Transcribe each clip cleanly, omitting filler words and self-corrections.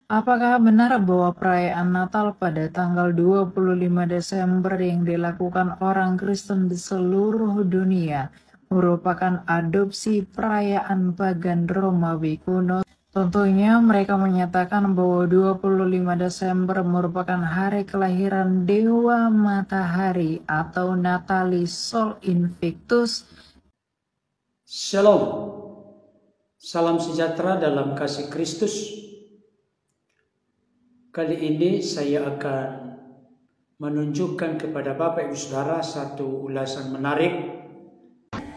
Apakah benar bahwa perayaan Natal pada tanggal 25 Desember yang dilakukan orang Kristen di seluruh dunia merupakan adopsi perayaan pagan Romawi kuno? Tentunya mereka menyatakan bahwa 25 Desember merupakan hari kelahiran Dewa Matahari atau Natalis Sol Invictus. Shalom, salam sejahtera dalam kasih Kristus. Kali ini saya akan menunjukkan kepada Bapak Ibu Saudara satu ulasan menarik.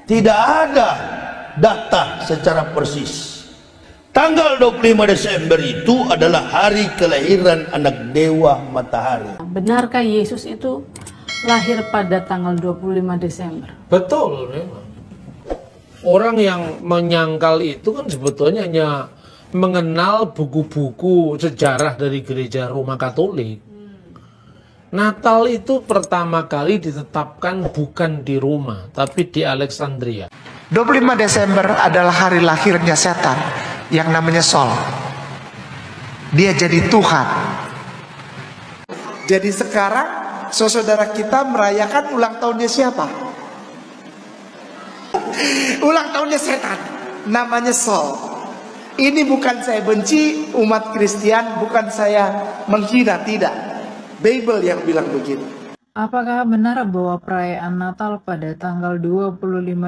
Tidak ada data secara persis. Tanggal 25 Desember itu adalah hari kelahiran anak Dewa Matahari. Benarkah Yesus itu lahir pada tanggal 25 Desember? Betul, memang. Orang yang menyangkal itu kan sebetulnya hanya mengenal buku-buku sejarah dari gereja Roma Katolik. Natal itu pertama kali ditetapkan bukan di Roma, tapi di Alexandria. 25 Desember adalah hari lahirnya setan yang namanya Sol. Dia jadi Tuhan. Jadi sekarang saudara kita merayakan ulang tahunnya siapa? Ulang tahunnya setan, namanya Sol. Ini bukan saya benci umat Kristen, bukan saya menghina, tidak. Bible yang bilang begitu. Apakah benar bahwa perayaan Natal pada tanggal 25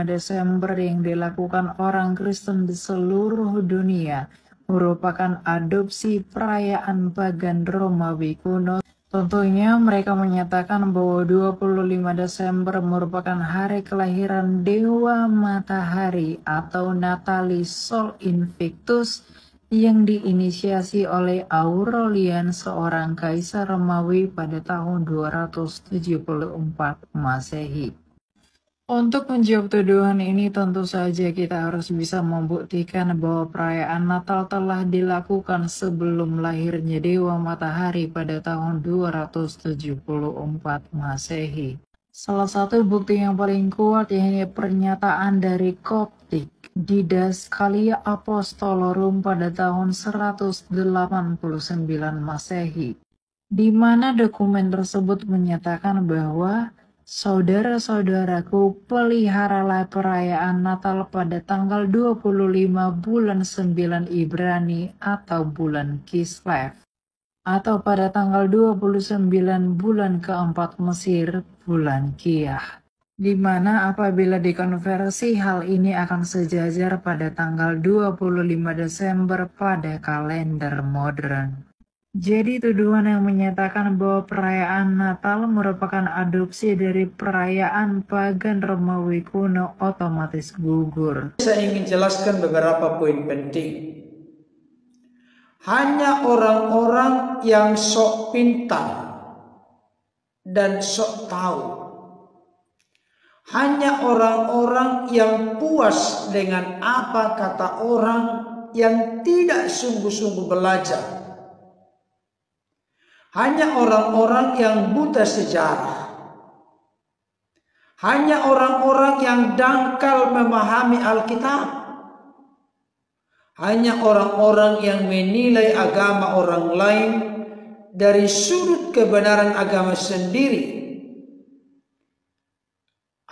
Desember yang dilakukan orang Kristen di seluruh dunia merupakan adopsi perayaan pagan Romawi kuno? Tentunya mereka menyatakan bahwa 25 Desember merupakan hari kelahiran Dewa Matahari atau Natalis Sol Invictus yang diinisiasi oleh Aurelian, seorang kaisar Romawi pada tahun 274 Masehi. Untuk menjawab tuduhan ini tentu saja kita harus bisa membuktikan bahwa perayaan Natal telah dilakukan sebelum lahirnya Dewa Matahari pada tahun 274 Masehi. Salah satu bukti yang paling kuat yakni pernyataan dari Koptik Didaskalia Apostolorum pada tahun 189 Masehi, di mana dokumen tersebut menyatakan bahwa saudara-saudaraku, peliharalah perayaan Natal pada tanggal 25 bulan 9 Ibrani atau bulan Kislev, atau pada tanggal 29 bulan keempat Mesir, bulan Kiyah, di mana apabila dikonversi hal ini akan sejajar pada tanggal 25 Desember pada kalender modern. Jadi tuduhan yang menyatakan bahwa perayaan Natal merupakan adopsi dari perayaan pagan Romawi kuno otomatis gugur. Saya ingin jelaskan beberapa poin penting. Hanya orang-orang yang sok pintar dan sok tahu, hanya orang-orang yang puas dengan apa kata orang yang tidak sungguh-sungguh belajar, hanya orang-orang yang buta sejarah, hanya orang-orang yang dangkal memahami Alkitab, hanya orang-orang yang menilai agama orang lain dari sudut kebenaran agama sendiri,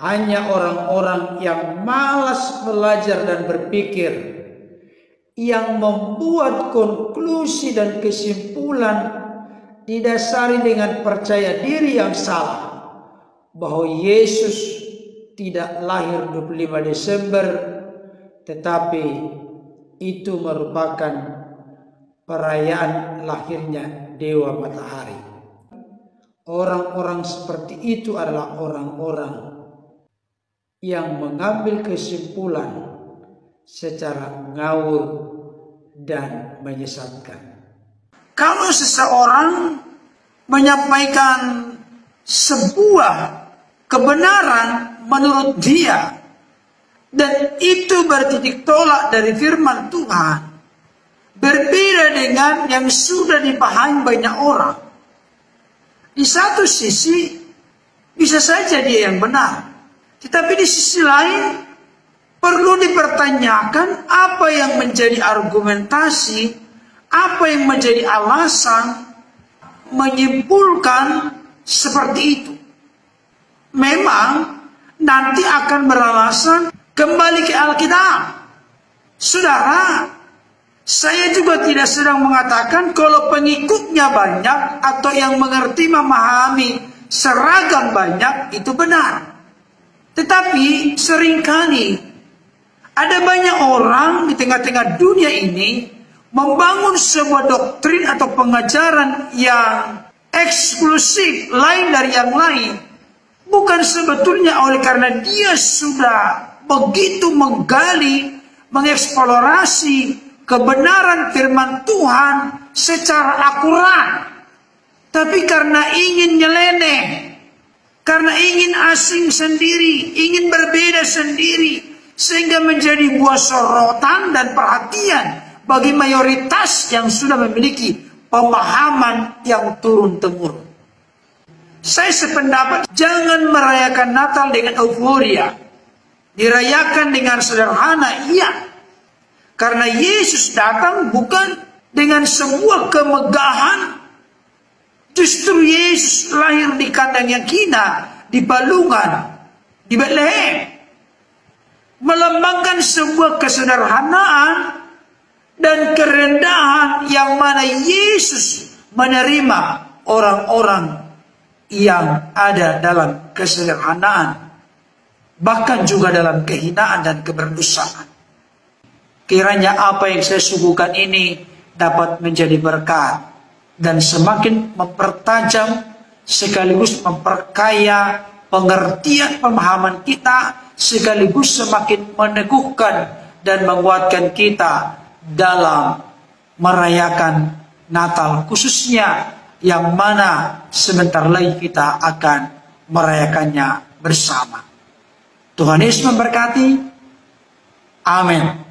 hanya orang-orang yang malas belajar dan berpikir, yang membuat konklusi dan kesimpulan didasari dengan percaya diri yang salah bahwa Yesus tidak lahir 25 Desember, tetapi itu merupakan perayaan lahirnya Dewa Matahari. Orang-orang seperti itu adalah orang-orang yang mengambil kesimpulan secara ngawur dan menyesatkan. Kalau seseorang menyampaikan sebuah kebenaran menurut dia, dan itu bertitik tolak dari firman Tuhan, berbeda dengan yang sudah dipahami banyak orang. Di satu sisi bisa saja dia yang benar, tetapi di sisi lain perlu dipertanyakan apa yang menjadi argumentasi apa yang menjadi alasan menyimpulkan seperti itu. Memang nanti akan beralasan kembali ke Alkitab. Saudara, saya juga tidak sedang mengatakan kalau pengikutnya banyak atau yang mengerti memahami seragam banyak itu benar. Tetapi seringkali ada banyak orang di tengah-tengah dunia ini membangun sebuah doktrin atau pengajaran yang eksklusif lain dari yang lain. Bukan sebetulnya oleh karena dia sudah begitu menggali, mengeksplorasi kebenaran firman Tuhan secara akurat. Tapi karena ingin nyeleneh, karena ingin asing sendiri, ingin berbeda sendiri, sehingga menjadi buah sorotan dan perhatian bagi mayoritas yang sudah memiliki pemahaman yang turun-temurun. Saya sependapat, jangan merayakan Natal dengan euforia. Dirayakan dengan sederhana, iya. Karena Yesus datang bukan dengan sebuah kemegahan. Justru Yesus lahir di kandang yang hina, di palungan, di Betlehem. Melambangkan sebuah kesederhanaan dan kerendahan yang mana Yesus menerima orang-orang yang ada dalam kesederhanaan, bahkan juga dalam kehinaan dan keberdosaan. Kiranya apa yang saya suguhkan ini dapat menjadi berkat dan semakin mempertajam sekaligus memperkaya pengertian pemahaman kita, sekaligus semakin meneguhkan dan menguatkan kita dalam merayakan Natal, khususnya yang mana sebentar lagi kita akan merayakannya bersama. Tuhan Yesus memberkati. Amin.